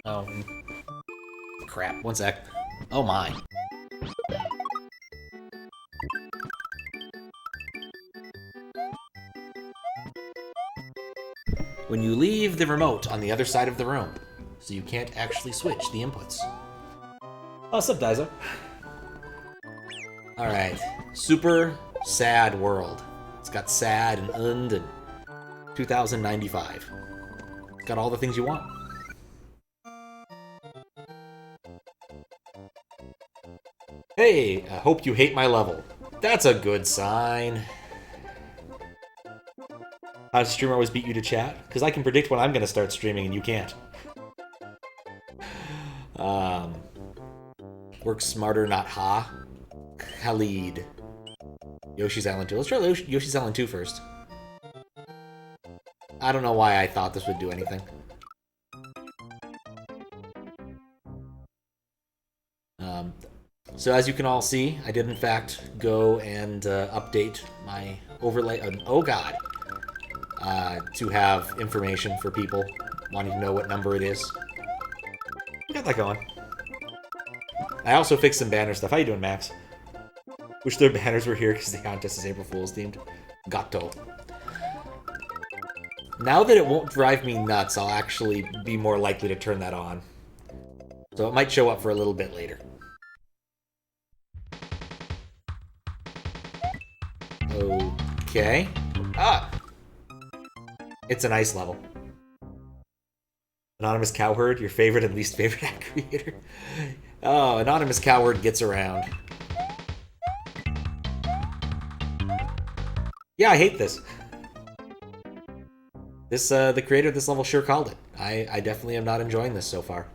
Oh, crap. One sec. Oh my. When you leave the remote on the other side of the room, so you can't actually switch the inputs. Oh, what's up, Daiso? Alright. Super sad world. It's got sad and 2095. It's got all the things you want. Hey, I hope you hate my level. That's a good sign. How does streamer always beat you to chat? Because I can predict when I'm going to start streaming and you can't. Work smarter, not ha. CAELID. Yoshi's Island 2. Let's try Yoshi's Island 2 first. I don't know why I thought this would do anything. So as you can all see, I did in fact go and update my overlay. Oh god. To have information for people wanting to know what number it is. We got that going. I also fixed some banner stuff. How you doing, Max? Wish their banners were here because the contest is April Fool's themed. Gato. Now that it won't drive me nuts, I'll actually be more likely to turn that on. So it might show up for a little bit later. Okay. Ah! It's an ice level. Anonymous Cowherd, your favorite and least favorite act creator. Oh, Anonymous Cowherd gets around. Yeah, I hate this. The creator of this level sure called it. I definitely am not enjoying this so far.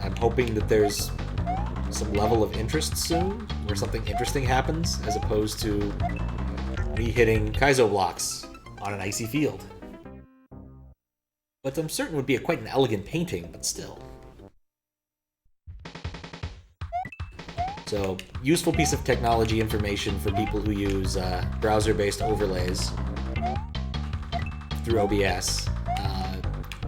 I'm hoping that there's some level of interest soon, where something interesting happens, as opposed to me hitting Kaizo blocks on an icy field. But I'm certain would be quite an elegant painting, but still. So, useful piece of technology information for people who use browser-based overlays through OBS.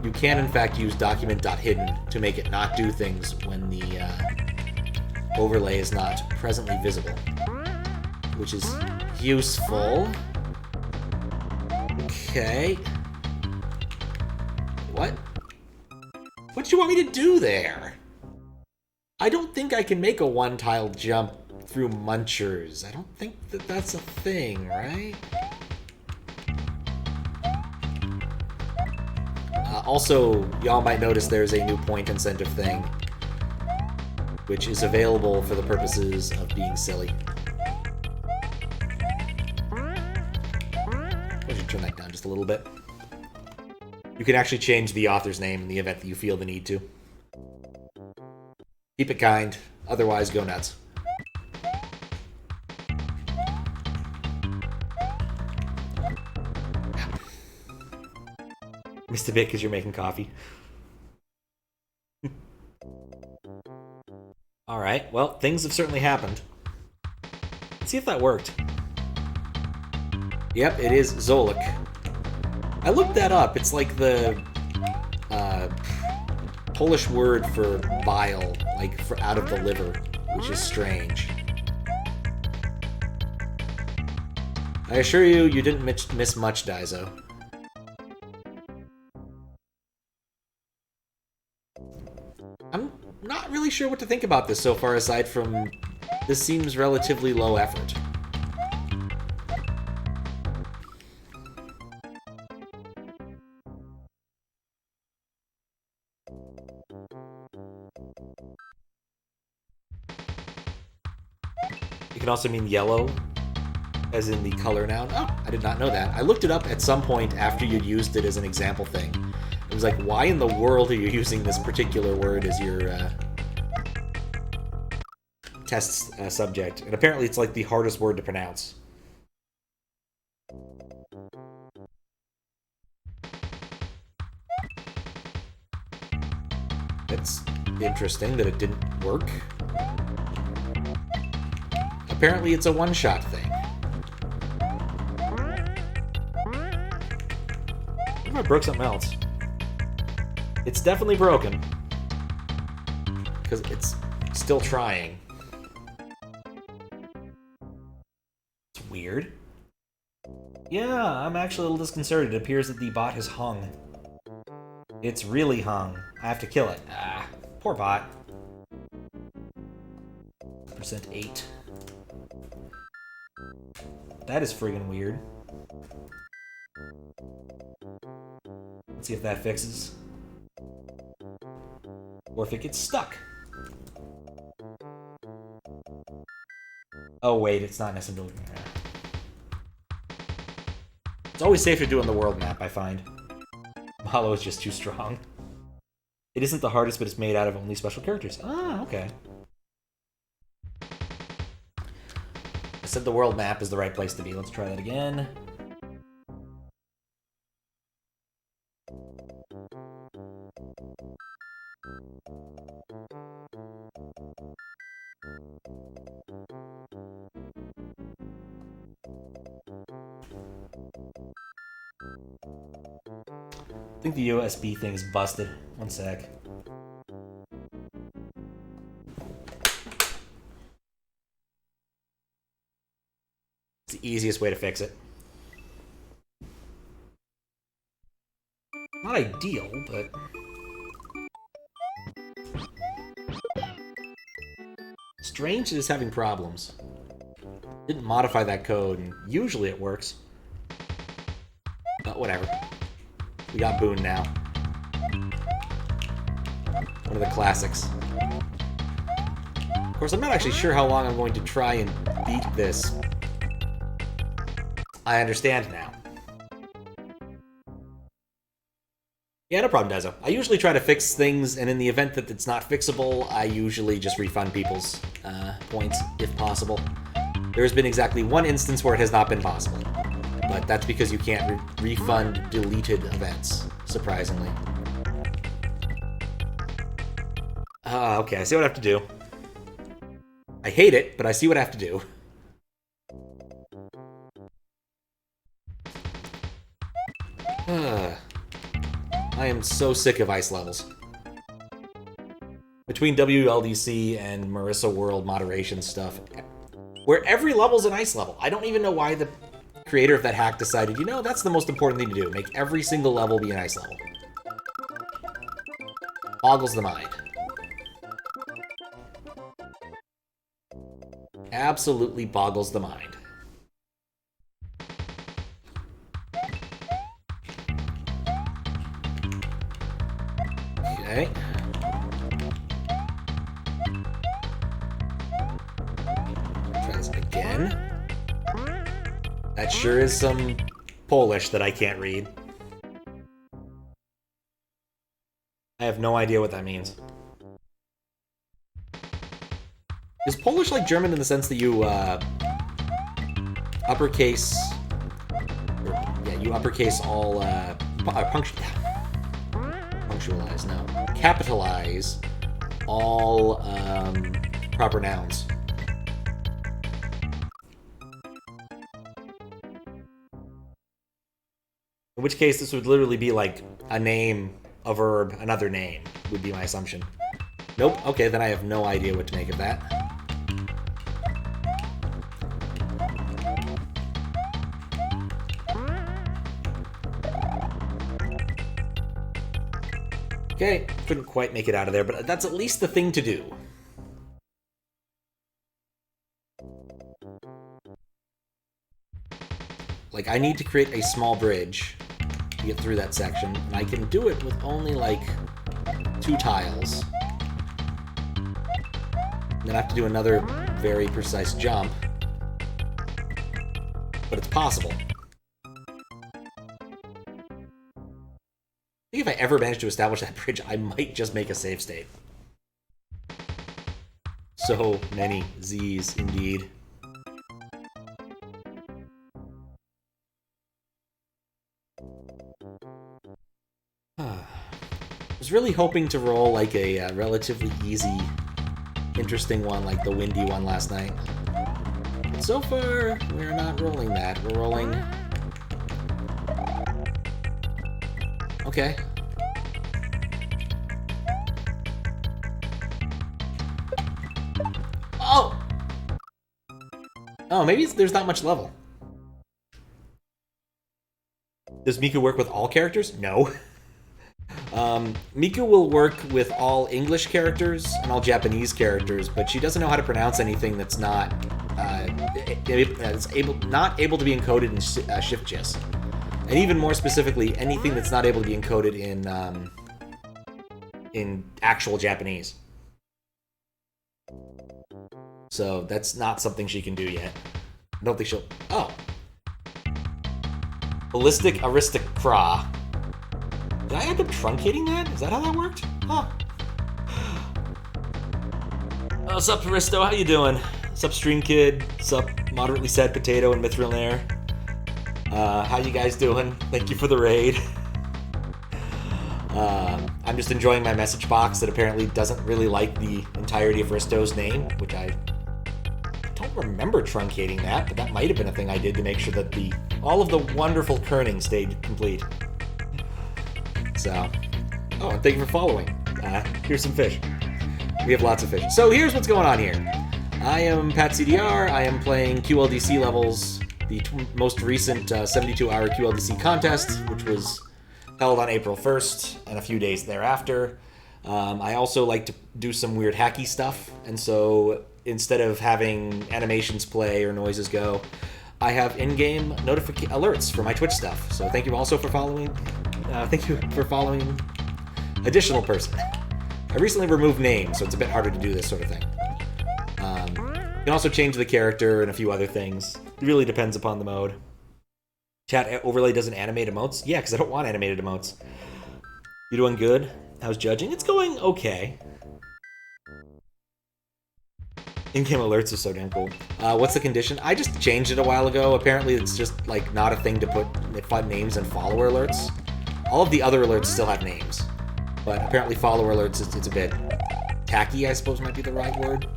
You can, in fact, use document.hidden to make it not do things when the overlay is not presently visible, which is useful. Okay. What? What do you want me to do there? I don't think I can make a one-tile jump through munchers. I don't think that that's a thing, right? Also, y'all might notice there's a new point incentive thing, which is available for the purposes of being silly. I should turn that down just a little bit. You can actually change the author's name in the event that you feel the need to. Keep it kind, otherwise go nuts. Missed a bit because you're making coffee. Alright, well, things have certainly happened. Let's see if that worked. Yep, it is Zolik. I looked that up. It's like the Polish word for bile, like for out of the liver, which is strange. I assure you, you didn't miss much, Daiso. I'm not really sure what to think about this so far, aside from this seems relatively low effort. It can also mean yellow, as in the color noun. Oh, I did not know that. I looked it up at some point after you'd used it as an example thing. It was like, why in the world are you using this particular word as your test subject? And apparently it's like the hardest word to pronounce. It's interesting that it didn't work. Apparently it's a one-shot thing. I broke something else. It's definitely broken. Because it's still trying. It's weird. Yeah, I'm actually a little disconcerted. It appears that the bot has hung. It's really hung. I have to kill it. Ah, poor bot. %8. That is friggin' weird. Let's see if that fixes. Or if it gets stuck. Oh wait, it's not necessarily... It's always safer doing the world map, I find. Mahalo is just too strong. It isn't the hardest, but it's made out of only special characters. Ah, okay. I said the world map is the right place to be. Let's try that again. I think the USB thing's busted. One sec. It's the easiest way to fix it. Not ideal, but... Strange is having problems. Didn't modify that code, and usually it works. But whatever. We got Boone now. One of the classics. Of course, I'm not actually sure how long I'm going to try and beat this. I understand now. Yeah, no problem, Dezo. I usually try to fix things, and in the event that it's not fixable, I usually just refund people's points, if possible. There has been exactly one instance where it has not been possible. But that's because you can't refund deleted events, surprisingly. Okay, I see what I have to do. I hate it, but I see what I have to do. I am so sick of ice levels. Between WLDC and Marissa World moderation stuff, where every level's an ice level. I don't even know why the creator of that hack decided, you know, that's the most important thing to do. Make every single level be an ice level. Boggles the mind. Absolutely boggles the mind. Okay. Try this again. That sure is some Polish that I can't read. I have no idea what that means. Is Polish like German in the sense that you, uppercase... Or, yeah, you uppercase all, punctualize, no. Capitalize all, proper nouns. In which case, this would literally be like a name, a verb, another name, would be my assumption. Nope, okay, then I have no idea what to make of that. Okay, couldn't quite make it out of there, but that's at least the thing to do. Like, I need to create a small bridge to get through that section, and I can do it with only, like, 2 tiles. Then I have to do another very precise jump. But it's possible. I think if I ever manage to establish that bridge, I might just make a save state. So many Z's, indeed. I was really hoping to roll like a relatively easy, interesting one like the windy one last night. But so far, we're not rolling that. We're rolling Okay. Oh! Oh, maybe there's not much level. Does Miku work with all characters? No. Miku will work with all English characters and all Japanese characters, but she doesn't know how to pronounce anything that's not not able to be encoded in shift JIS. And even more specifically, anything that's not able to be encoded in actual Japanese. So that's not something she can do yet. I don't think she'll... Oh. Ballistic Aristocra. Did I end up truncating that? Is that how that worked? Huh. What's up, Aristo? How you doing? What's up, Stream Kid? What's up, Moderately Sad Potato and Mithril Air? How you guys doing? Thank you for the raid. I'm just enjoying my message box that apparently doesn't really like the entirety of Aristo's name, which I don't remember truncating that, but that might have been a thing I did to make sure that all of the wonderful kerning stayed complete. So, oh, and thank you for following. Here's some fish. We have lots of fish. So here's what's going on here. I am Pat CDR. I am playing QLDC levels, the most recent 72-hour QLDC contest, which was held on April 1st and a few days thereafter. I also like to do some weird hacky stuff, and so instead of having animations play or noises go, I have in-game alerts for my Twitch stuff. So thank you also for following. Thank you for following additional person. I recently removed names, so it's a bit harder to do this sort of thing. You can also change the character and a few other things. It really depends upon the mode. Chat overlay doesn't animate emotes? Yeah, because I don't want animated emotes. You doing good? How's judging? It's going okay. In-game alerts are so damn cool. What's the condition? I just changed it a while ago. Apparently it's just like not a thing to put names and follower alerts. All of the other alerts still have names. But apparently follower alerts, it's a bit tacky, I suppose might be the right word.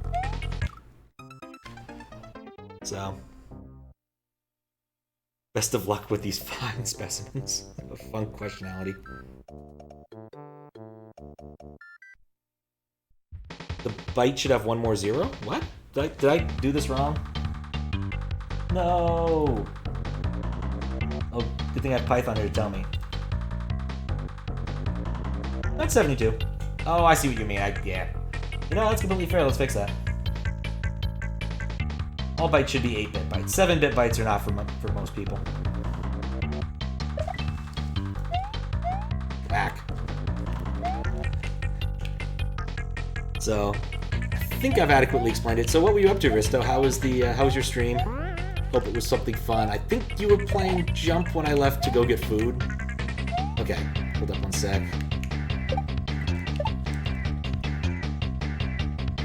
So, best of luck with these fine specimens of fun questionality. The byte should have one more zero? What? Did I do this wrong? No! Oh, good thing I have Python here to tell me. That's 72. Oh, I see what you mean. Yeah. You know, that's completely fair. Let's fix that. All bytes should be 8-bit bytes. 7-bit bytes are not for most people. Whack. So, I think I've adequately explained it. So, what were you up to, Risto? How was your stream? Hope it was something fun. I think you were playing Jump when I left to go get food. Okay, hold up one sec.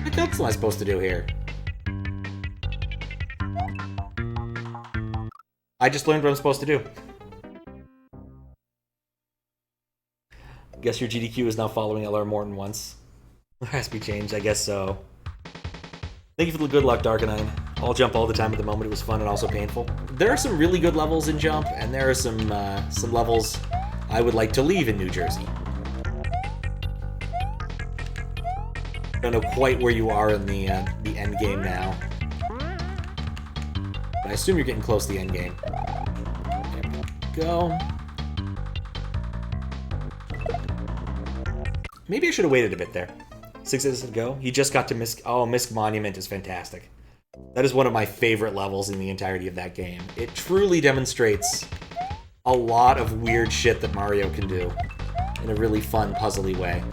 What else am I supposed to do here? I just learned what I'm supposed to do. Guess your GDQ is now following LR Morton once. There has to be changed, I guess so. Thank you for the good luck, Darkanine. I'll jump all the time at the moment. It was fun and also painful. There are some really good levels in Jump, and there are some levels I would like to leave in New Jersey. Don't know quite where you are in the end game now. But I assume you're getting close to the end game. There we go. Maybe I should have waited a bit there. 6 days ago. He just got to Misk. Oh, Misk Monument is fantastic. That is one of my favorite levels in the entirety of that game. It truly demonstrates a lot of weird shit that Mario can do in a really fun, puzzly way.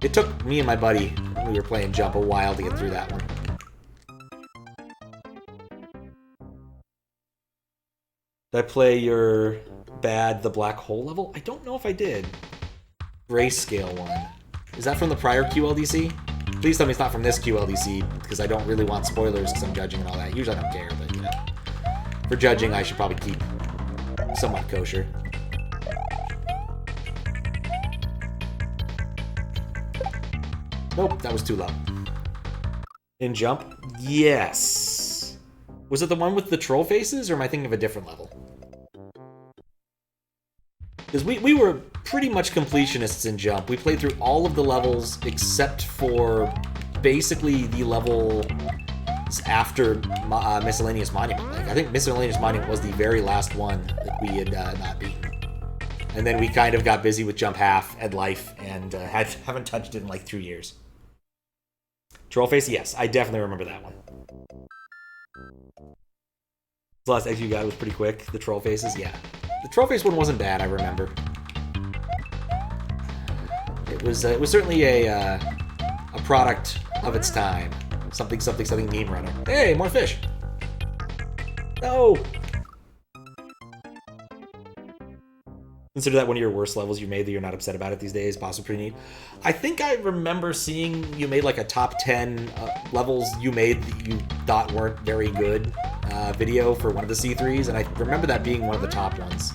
It took me and my buddy, when we were playing Jump, a while to get through that one. Did I play your The Black Hole level? I don't know if I did. Grayscale one. Is that from the prior QLDC? Please tell me it's not from this QLDC, because I don't really want spoilers because I'm judging and all that. Usually I don't care, but, you know. For judging, I should probably keep somewhat kosher. Nope, that was too low. In Jump? Yes! Was it the one with the troll faces, or am I thinking of a different level? Because we were pretty much completionists in Jump. We played through all of the levels except for basically the level after Miscellaneous Monument. Like, I think Miscellaneous Monument was the very last one that we had not beaten. And then we kind of got busy with Jump Half and Life and haven't touched it in like 2 years. Trollface, yes, I definitely remember that one. The last exit you got was pretty quick. The Trollfaces, yeah. The Trollface one wasn't bad, I remember. It was certainly a product of its time. Something meme runner. Hey, more fish! No! Consider that one of your worst levels you made that you're not upset about it these days. Boss was pretty neat. I think I remember seeing you made like a top 10 levels you made that you thought weren't very good video for one of the C3s, and I remember that being one of the top ones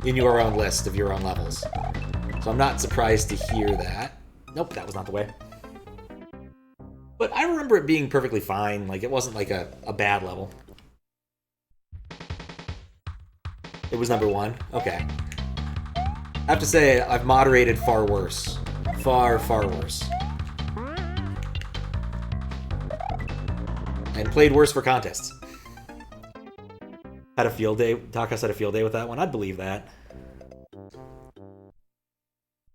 in your own list of your own levels. So I'm not surprised to hear that. Nope, that was not the way. But I remember it being perfectly fine. Like, it wasn't like a bad level. It was number 1? Okay. I have to say, I've moderated far worse. Far, far worse. And played worse for contests. Had a field day. Talkhouse had a field day with that one. I'd believe that.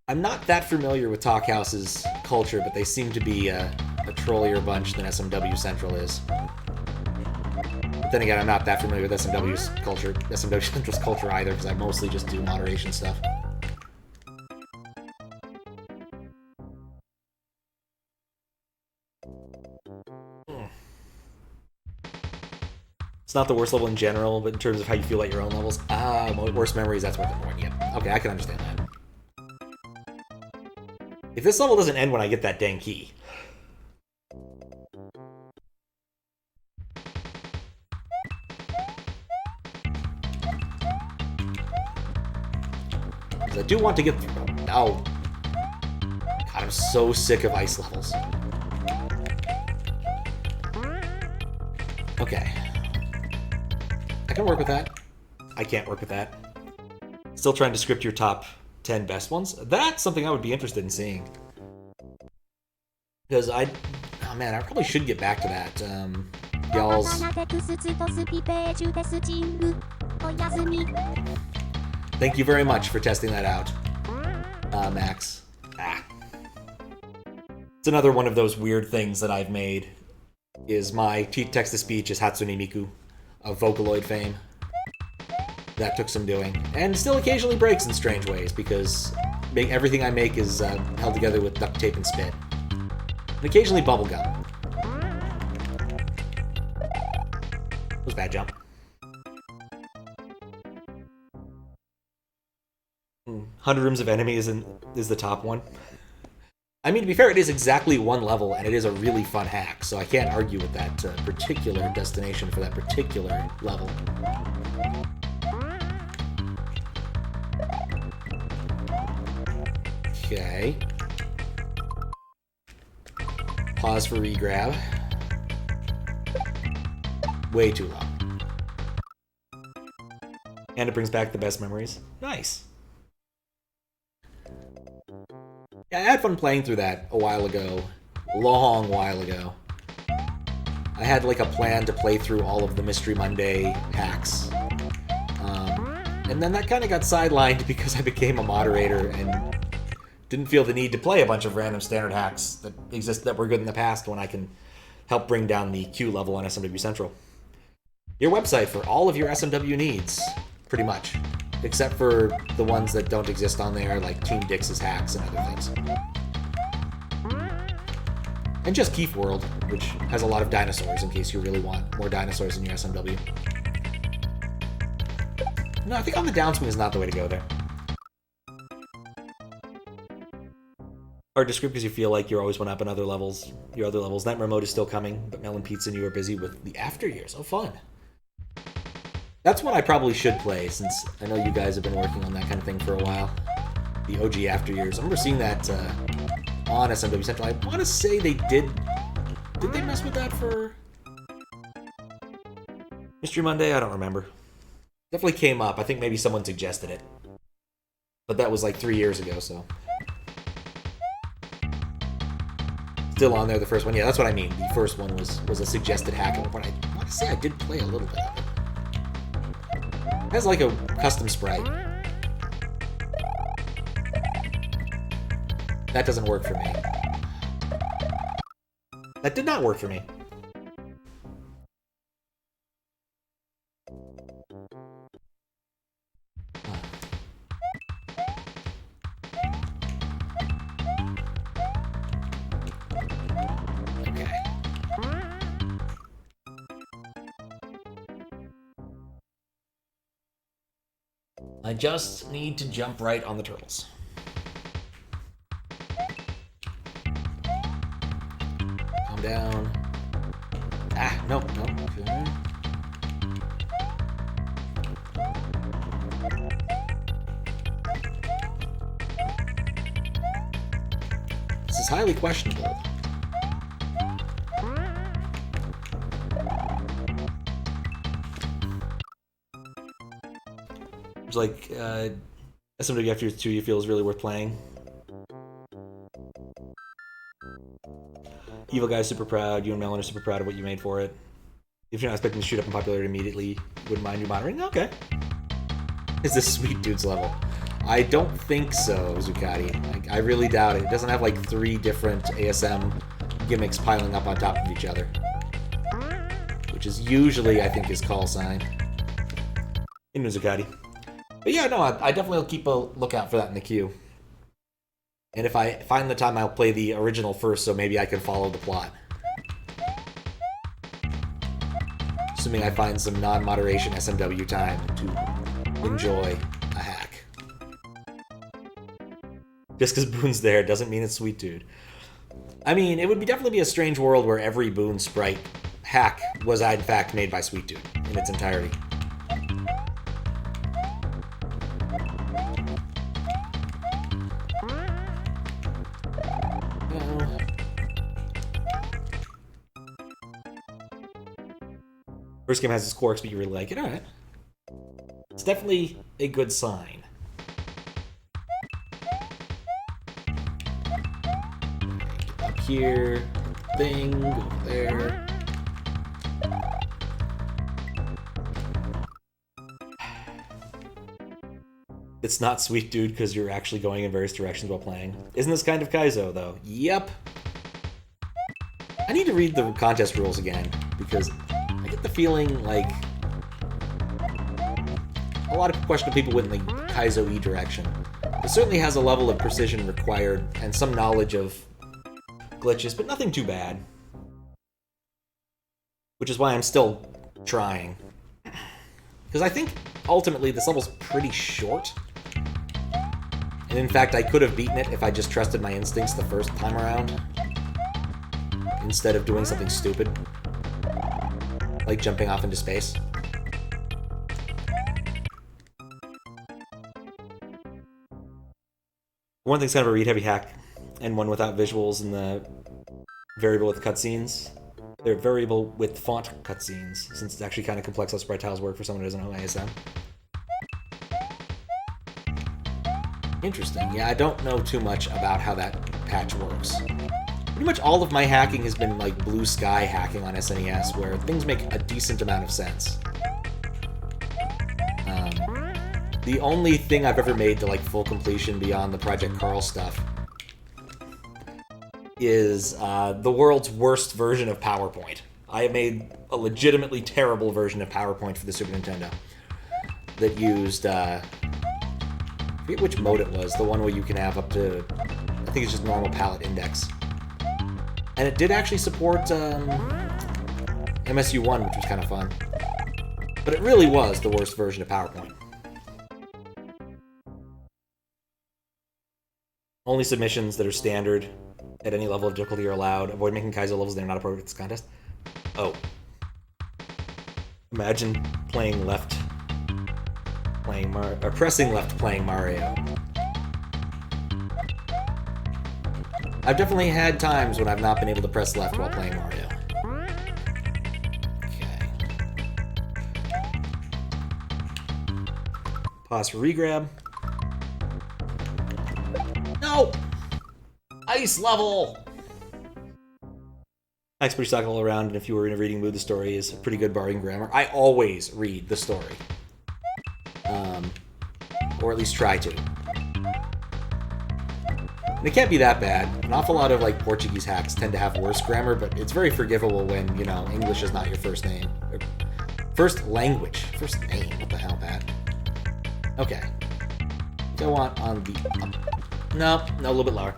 I'm not that familiar with Talkhouse's culture, but they seem to be a trollier bunch than SMW Central is. But then again, I'm not that familiar with SMW Central's culture either, because I mostly just do moderation stuff. It's not the worst level in general, but in terms of how you feel about your own levels, worst memories, that's worth it more. Yeah. Okay, I can understand that. If this level doesn't end when I get that dang key. Because I do want to get through. Oh. God, I'm so sick of ice levels. Okay. I can work with that. I can't work with that. Still trying to script your top 10 best ones. That's something I would be interested in seeing. Because oh man, I probably should get back to that. Y'all's... Thank you very much for testing that out, Max. It's another one of those weird things that I've made. Is my text-to-speech is Hatsune Miku of Vocaloid fame. That took some doing. And still occasionally breaks in strange ways, because everything I make is held together with duct tape and spit. And occasionally bubblegum. That was a bad jump. 100 Rooms of Enemies is the top one. I mean, to be fair, it is exactly one level, and it is a really fun hack, so I can't argue with that particular destination for that particular level. Okay. Pause for regrab. Way too long. And it brings back the best memories. Nice. Yeah, I had fun playing through that a while ago. A long while ago. I had like a plan to play through all of the Mystery Monday hacks. And then that kind of got sidelined because I became a moderator and didn't feel the need to play a bunch of random standard hacks that were good in the past when I can help bring down the Q level on SMW Central. Your website for all of your SMW needs, pretty much. Except for the ones that don't exist on there, like Team Dix's hacks and other things. And just Keef World, which has a lot of dinosaurs in case you really want more dinosaurs in your SMW. No, I think on the downswing is not the way to go there. Hard to script because you feel like you're always one up in other levels. Your other levels. Nightmare Mode is still coming, but Melon Pizza and you are busy with the after years. Oh, fun. That's one I probably should play, since I know you guys have been working on that kind of thing for a while. The OG After Years. I remember seeing that on SMW Central. I want to say they did... Did they mess with that for Mystery Monday? I don't remember. Definitely came up. I think maybe someone suggested it. But that was like 3 years ago, so. Still on there, the first one. Yeah, that's what I mean. The first one was a suggested hack at one point. I want to say I did play a little bit of it. It has like a custom sprite. That doesn't work for me. That did not work for me. Okay. I just need to jump right on the turtles. Calm down. Ah, no. Okay. This is highly questionable. It's like SMW After 2 you feel is really worth playing. Evil Guy's super proud. You and Melon are super proud of what you made for it. If you're not expecting to shoot up in popularity immediately, wouldn't mind you monitoring? Okay. Is this Sweet Dude's level? I don't think so, Zucati. I really doubt it. It doesn't have like 3 different ASM gimmicks piling up on top of each other. Which is usually, I think, his call sign. In Zucati. But yeah, no, I definitely will keep a lookout for that in the queue. And if I find the time, I'll play the original first, so maybe I can follow the plot. Assuming I find some non-moderation SMW time to enjoy a hack. Just because Boone's there doesn't mean it's Sweet Dude. I mean, it would definitely be a strange world where every Boone sprite hack was in fact made by Sweet Dude in its entirety. First game has its quirks, but you really like it. Alright. It's definitely a good sign. Get up here. Thing. Go over there. It's not Sweet Dude because you're actually going in various directions while playing. Isn't this kind of Kaizo, though? Yep. I need to read the contest rules again, because I get the feeling like a lot of questionable people went in the Kaizo-y direction. It certainly has a level of precision required and some knowledge of glitches, but nothing too bad. Which is why I'm still trying. Because I think, ultimately, this level's pretty short. And in fact, I could have beaten it if I just trusted my instincts the first time around. Instead of doing something stupid. Like jumping off into space. One thing's kind of a read-heavy hack, and one without visuals and the variable with cutscenes. They're variable with font cutscenes, since it's actually kind of complex how sprite tiles work for someone who doesn't know ASM. Interesting. Yeah, I don't know too much about how that patch works. Pretty much all of my hacking has been like blue sky hacking on SNES, where things make a decent amount of sense. The only thing I've ever made to like full completion beyond the Project Carl stuff is the world's worst version of PowerPoint. I made a legitimately terrible version of PowerPoint for the Super Nintendo that used, I forget which mode it was, the one where you can have up to, I think it's just normal palette index. And it did actually support MSU1, which was kind of fun. But it really was the worst version of PowerPoint. Only submissions that are standard at any level of difficulty are allowed. Avoid making Kaizo levels that are not appropriate for this contest. Oh. Imagine playing left, or pressing left playing Mario. I've definitely had times when I've not been able to press left while playing Mario. Okay. Pause for regrab. No! Ice level! That's pretty stuck all around, and if you were in a reading mood, the story is pretty good barring grammar. I always read the story. Or at least try to. And it can't be that bad. An awful lot of, like, Portuguese hacks tend to have worse grammar, but it's very forgivable when, you know, English is not your first name. Or first language. First name. What the hell, Pat? Okay. Go on the... No, a little bit lower.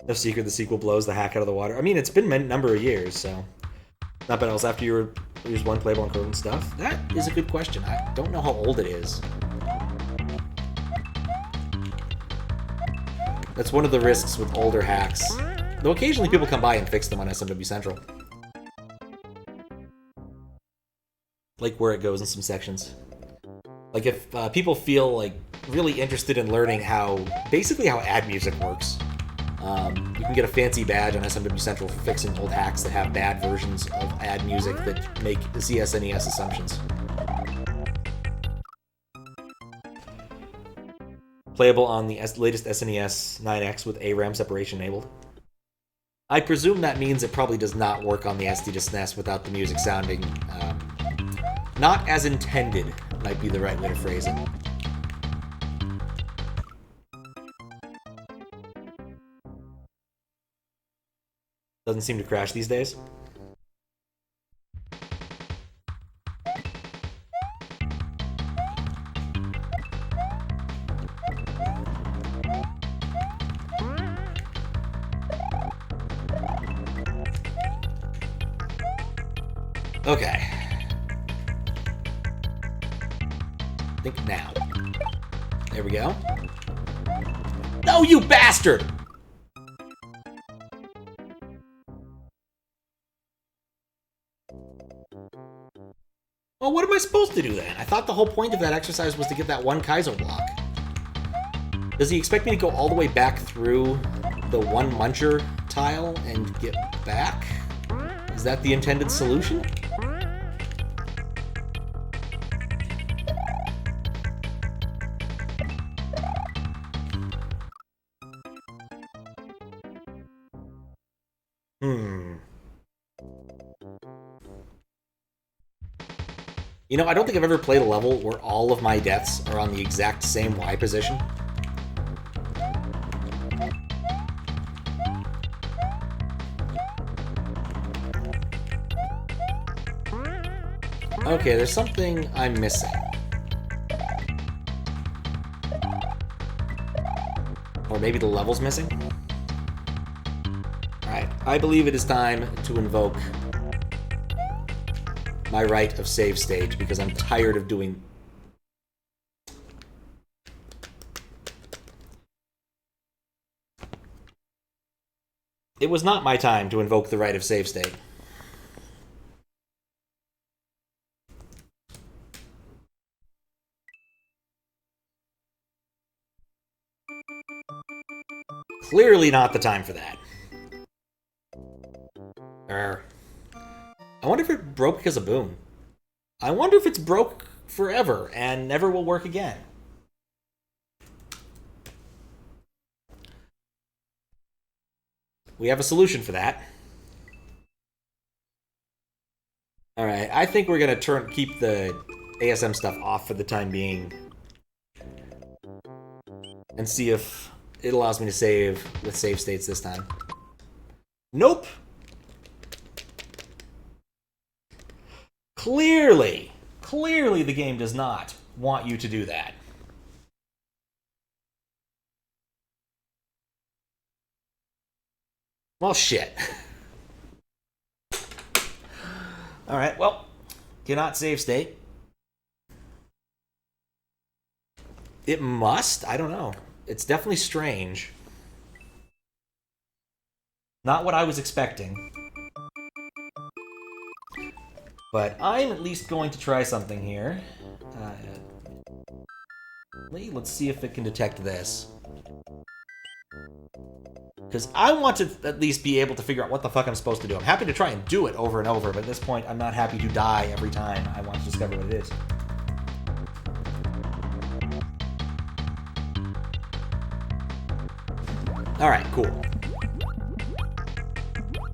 No secret the sequel blows the hack out of the water. I mean, it's been a number of years, so... Not bad else after you use one playable on code and stuff. That is a good question. I don't know how old it is. That's one of the risks with older hacks. Though occasionally people come by and fix them on SMW Central. Like where it goes in some sections. Like if people feel like really interested in learning basically how ad music works. You can get a fancy badge on SMW Central for fixing old hacks that have bad versions of ad music that make the CSNES assumptions. Playable on the latest SNES 9X with ARAM separation enabled. I presume that means it probably does not work on the SD to SNES without the music sounding not as intended, might be the right way to phrase it. Doesn't seem to crash these days. Okay. I think now. There we go. No, you bastard! Well, what am I supposed to do then? I thought the whole point of that exercise was to get that one Kaizo block. Does he expect me to go all the way back through the one Muncher tile and get back? Is that the intended solution? You know, I don't think I've ever played a level where all of my deaths are on the exact same Y position. Okay, there's something I'm missing. Or maybe the level's missing? Alright, I believe it is time to invoke my right of save stage, because I'm tired of doing... It was not my time to invoke the right of save state. Clearly not the time for that. I wonder if it broke because of Boom. I wonder if it's broke forever and never will work again. We have a solution for that. Alright, I think we're gonna keep the ASM stuff off for the time being. And see if it allows me to save with save states this time. Nope! Clearly the game does not want you to do that. Well, shit. Alright, well, cannot save state. It must? I don't know. It's definitely strange. Not what I was expecting. But I'm at least going to try something here. Let's see if it can detect this. Because I want to at least be able to figure out what the fuck I'm supposed to do. I'm happy to try and do it over and over, but at this point, I'm not happy to die every time I want to discover what it is. Alright, cool.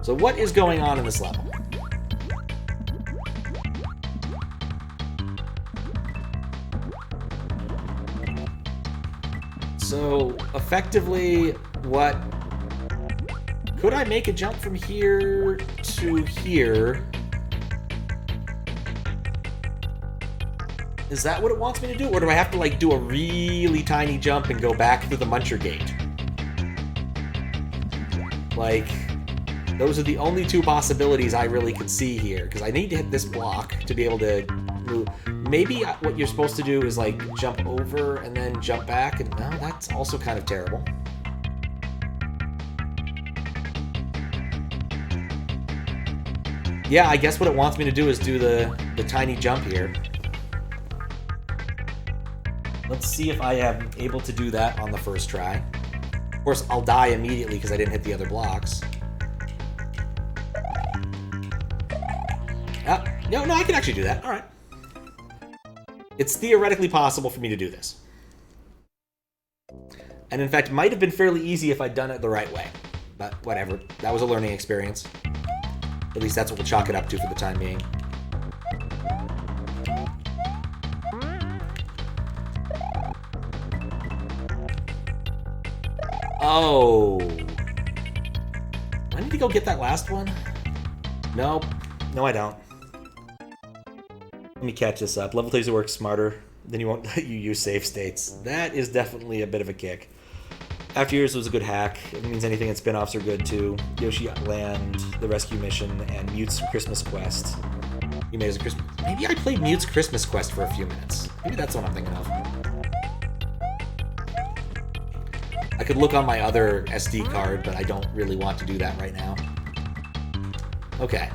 So what is going on in this level? So, effectively, what... Could I make a jump from here to here? Is that what it wants me to do? Or do I have to, like, do a really tiny jump and go back through the Muncher Gate? Like, those are the only two possibilities I really can see here, because I need to hit this block to be able to move. Maybe what you're supposed to do is, like, jump over and then jump back, and no, that's also kind of terrible. Yeah, I guess what it wants me to do is do the tiny jump here. Let's see if I am able to do that on the first try. Of course, I'll die immediately because I didn't hit the other blocks. Ah, no, I can actually do that. All right. It's theoretically possible for me to do this. And in fact, it might have been fairly easy if I'd done it the right way. But whatever. That was a learning experience. At least that's what we'll chalk it up to for the time being. Oh. I need to go get that last one? Nope. No, I don't. Let me catch this up. Level 2s work smarter. Then you won't let you use save states. That is definitely a bit of a kick. After Years was a good hack. It means anything and spin-offs are good too. Yoshi Land, The Rescue Mission, and Mute's Christmas Quest. You made as a Christmas... Maybe I played Mute's Christmas Quest for a few minutes. Maybe that's what I'm thinking of. I could look on my other SD card, but I don't really want to do that right now. Okay.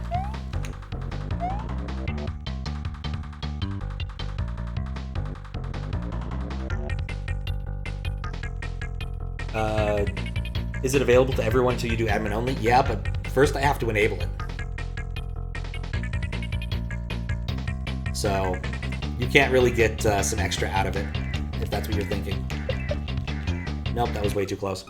Is it available to everyone until you do admin only? Yeah, but first I have to enable it. So, you can't really get some extra out of it, if that's what you're thinking. Nope, that was way too close.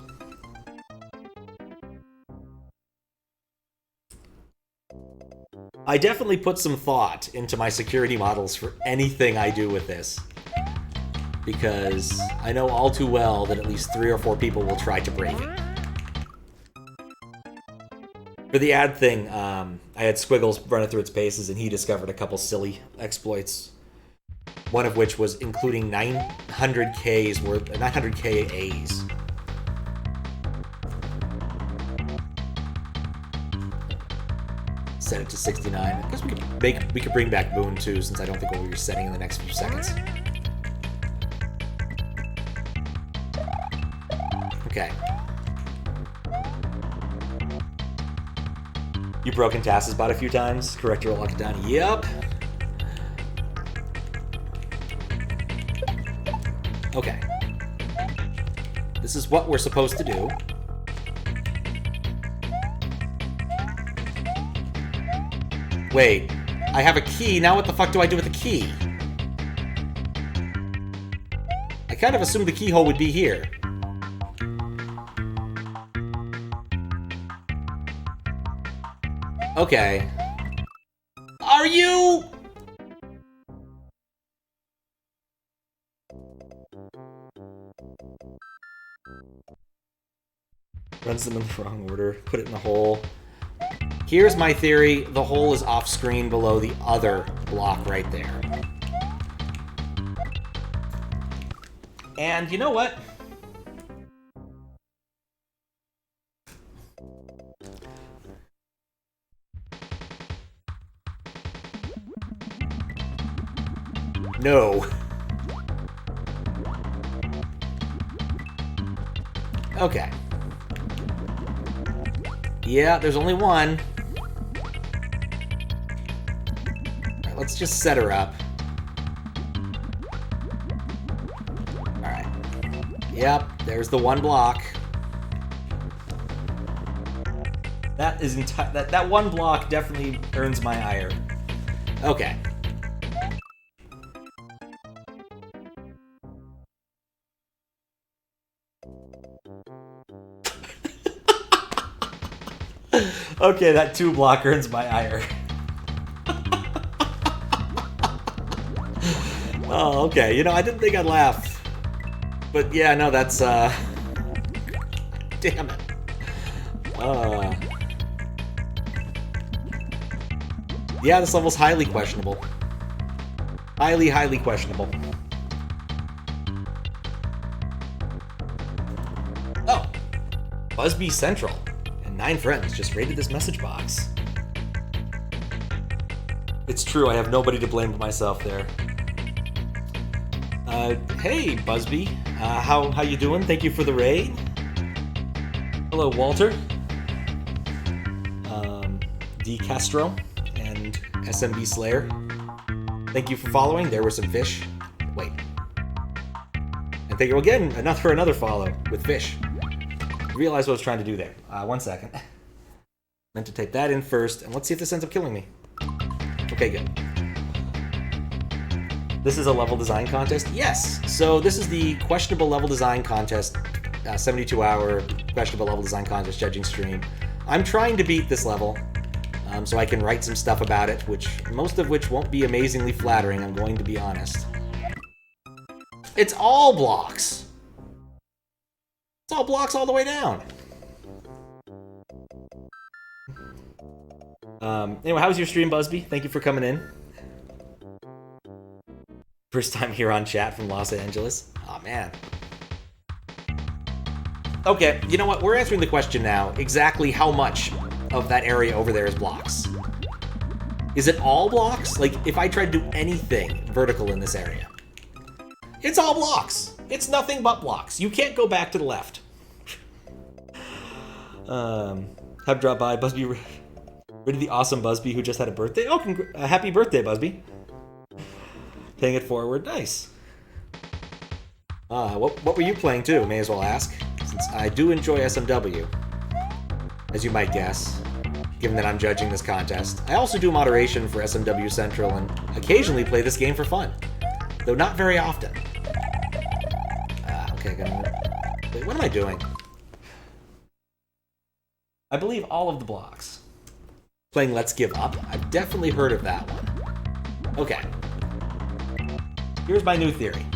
I definitely put some thought into my security models for anything I do with this. Because I know all too well that at least 3 or 4 people will try to break it. For the ad thing, I had Squiggles run it through its paces, and he discovered a couple silly exploits. One of which was including 900K's worth, 900K A's. Set it to 69. I guess we could bring back Boon too, since I don't think we'll be resetting in the next few seconds. Okay. You broken Tass's bot a few times? Correct your lock it down. Yep. Okay. This is what we're supposed to do. Wait. I have a key. Now what the fuck do I do with the key? I kind of assumed the keyhole would be here. Okay. Are you... Runs them in the wrong order. Put it in the hole. Here's my theory. The hole is off screen below the other block right there. And you know what? No. Okay. Yeah, there's only one. Alright, let's just set her up. Alright. Yep, there's the one block. That is that one block definitely earns my ire. Okay. Okay, that 2 block earns my ire. Oh, okay. You know, I didn't think I'd laugh. But yeah, no, that's, damn it. Yeah, this level's highly questionable. Highly, highly questionable. Oh. Busby Central. And 9 friends just raided this message box. It's true, I have nobody to blame but myself there. Hey, Busby. How you doing? Thank you for the raid. Hello, Walter. D. Castro and SMB Slayer. Thank you for following. There were some fish. Wait. And thank you again for another follow with fish. Realize what I was trying to do there. 1 second. Meant to type that in first, and let's see if this ends up killing me. Okay, good. This is a level design contest? Yes! So this is the questionable level design contest, 72-hour questionable level design contest judging stream. I'm trying to beat this level, so I can write some stuff about it, most of which won't be amazingly flattering, I'm going to be honest. It's all blocks! It's all blocks all the way down. Anyway, how was your stream, Busby? Thank you for coming in. First time here on chat from Los Angeles. Aw, man. Okay, you know what? We're answering the question now. Exactly how much of that area over there is blocks? Is it all blocks? Like, if I tried to do anything vertical in this area. It's all blocks. It's nothing but blocks. You can't go back to the left. Have dropped by. Busby, rid of the awesome Busby who just had a birthday. Oh, happy birthday, Busby. Paying it forward. Nice. What were you playing too? May as well ask. Since I do enjoy SMW. As you might guess. Given that I'm judging this contest. I also do moderation for SMW Central and occasionally play this game for fun. Though not very often. Okay, wait, what am I doing? I believe all of the blocks. Playing Let's Give Up? I've definitely heard of that one. Okay. Here's my new theory.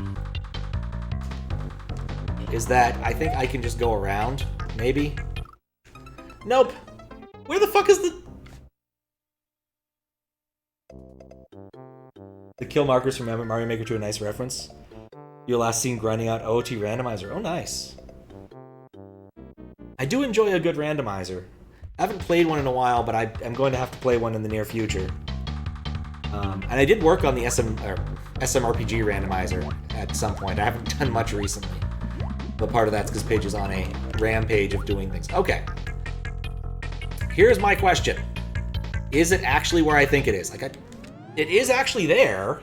Is that I think I can just go around, maybe? Nope. Where the fuck is the kill markers from Mario Maker 2 a nice reference? Your last scene grinding out OOT randomizer. Oh, nice. I do enjoy a good randomizer. I haven't played one in a while, but I'm going to have to play one in the near future. And I did work on the SMRPG randomizer at some point. I haven't done much recently. But part of that's because Paige is on a rampage of doing things. Okay. Here's my question. Is it actually where I think it is? It is actually there.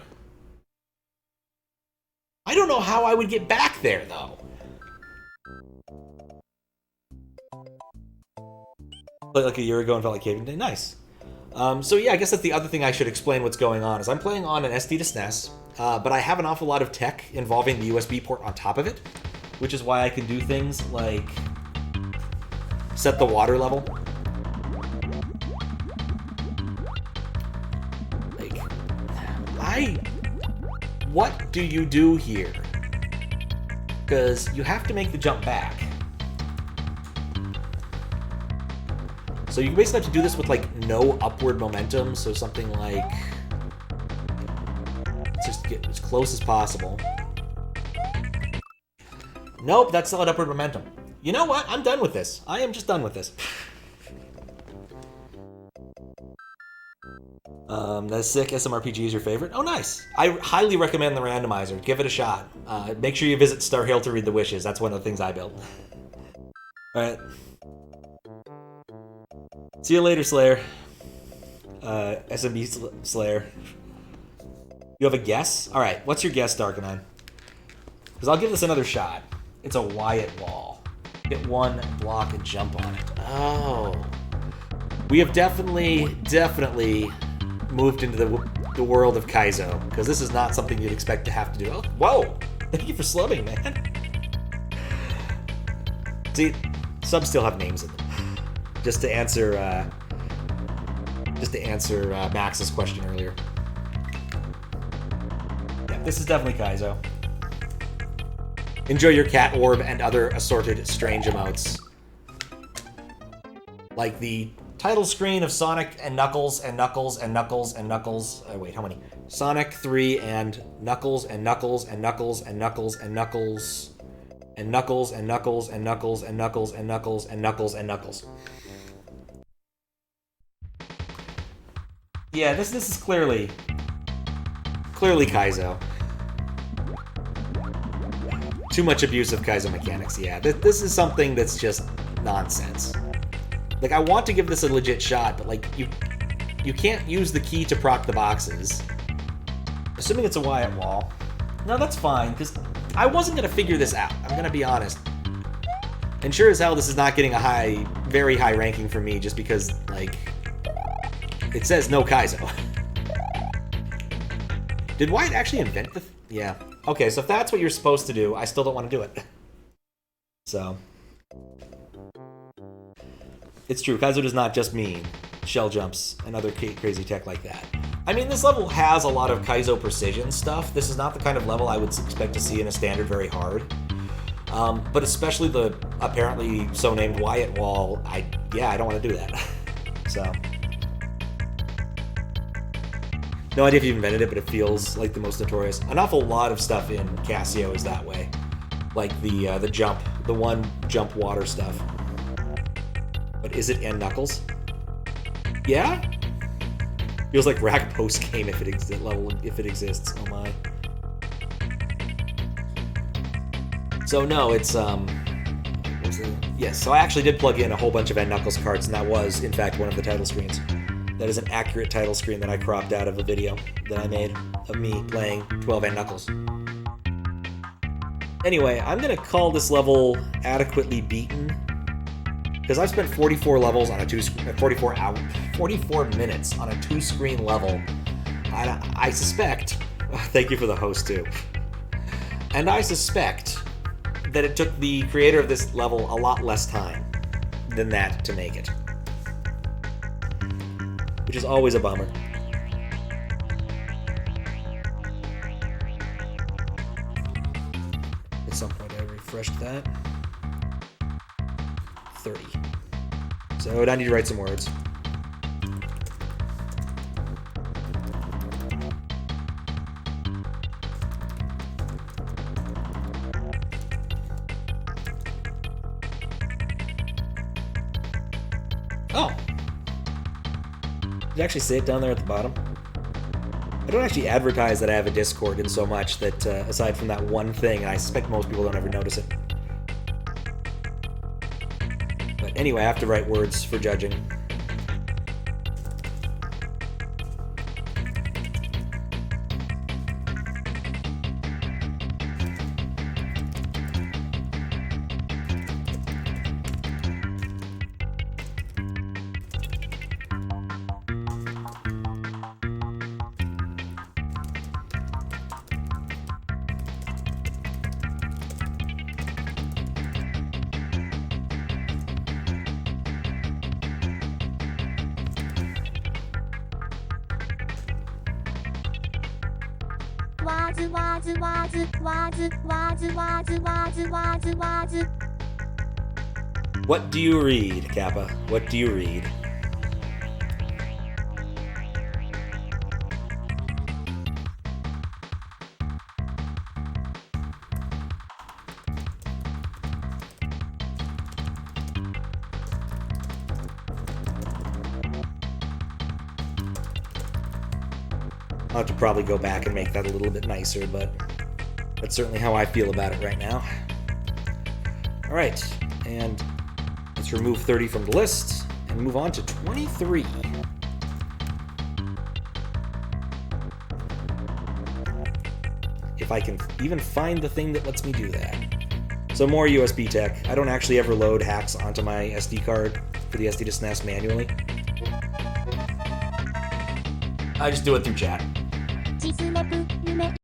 I don't know how I would get back there, though. Played like a year ago and felt like Caving Day. Nice. So yeah, I guess that's the other thing I should explain what's going on, is I'm playing on an SD to SNES, but I have an awful lot of tech involving the USB port on top of it, which is why I can do things like set the water level. What do you do here? Because you have to make the jump back. So you basically have to do this with, like, no upward momentum, so something like... Let's just get as close as possible. Nope, that's still at upward momentum. You know what? I'm done with this. I am just done with this. That's sick. SMRPG is your favorite? Oh, nice. I highly recommend the randomizer. Give it a shot. Make sure you visit Star Hill to read the wishes. That's one of the things I built. Alright. See you later, Slayer. SMB Slayer. You have a guess? Alright, what's your guess, Darkenine? Because I'll give this another shot. It's a Wyatt wall. Get one block and jump on it. Oh. We have definitely moved into the world of Kaizo, because this is not something you'd expect to have to do. Oh, whoa! Thank you for slubbing, man. See, subs still have names in them. Just to answer Just to answer Max's question earlier. Yeah, this is definitely Kaizo. Enjoy your cat orb and other assorted strange emotes. Like the title screen of Sonic and Knuckles and Knuckles and Knuckles and Knuckles. Wait, how many? Sonic 3 and Knuckles and Knuckles and Knuckles and Knuckles and Knuckles and Knuckles and Knuckles and Knuckles and Knuckles and Knuckles and Knuckles and Knuckles. Yeah, this is clearly Kaizo. Too much abuse of Kaizo mechanics, yeah. This is something that's just nonsense. Like, I want to give this a legit shot, but, like, you can't use the key to proc the boxes. Assuming it's a Wyatt wall. No, that's fine, because I wasn't going to figure this out. I'm going to be honest. And sure as hell, this is not getting a very high ranking for me, just because, like, it says no Kaizo. Did Wyatt actually invent the... Yeah. Okay, so if that's what you're supposed to do, I still don't want to do it. So... It's true, Kaizo does not just mean shell jumps and other crazy tech like that. I mean, this level has a lot of Kaizo precision stuff. This is not the kind of level I would expect to see in a standard very hard. But especially the apparently so-named Wyatt wall, I don't want to do that. So... No idea if you invented it, but it feels like the most notorious. An awful lot of stuff in Casio is that way. Like the one jump water stuff. But is it and Knuckles? Yeah? Feels like rack post game if it exists. Oh my. So no, it's yes. So I actually did plug in a whole bunch of N Knuckles cards, and that was in fact one of the title screens. That is an accurate title screen that I cropped out of a video that I made of me playing 12 N Knuckles. Anyway, I'm gonna call this level adequately beaten. Because I've spent 44 levels on a 44 minutes on a 2-screen level. I suspect, thank you for the host too. And I suspect that it took the creator of this level a lot less time than that to make it. Which is always a bummer. At some point I refreshed that. 30. So I need to write some words. Oh! Did it actually say it down there at the bottom? I don't actually advertise that I have a Discord in so much that, aside from that one thing, and I suspect most people don't ever notice it. But anyway, I have to write words for judging. What do you read, Kappa? What do you read? I'll have to probably go back and make that a little bit nicer, but that's certainly how I feel about it right now. All right, and let's remove 30 from the list and move on to 23. If I can even find the thing that lets me do that. So more USB tech. I don't actually ever load hacks onto my SD card for the SD to SNES manually. I just do it through chat.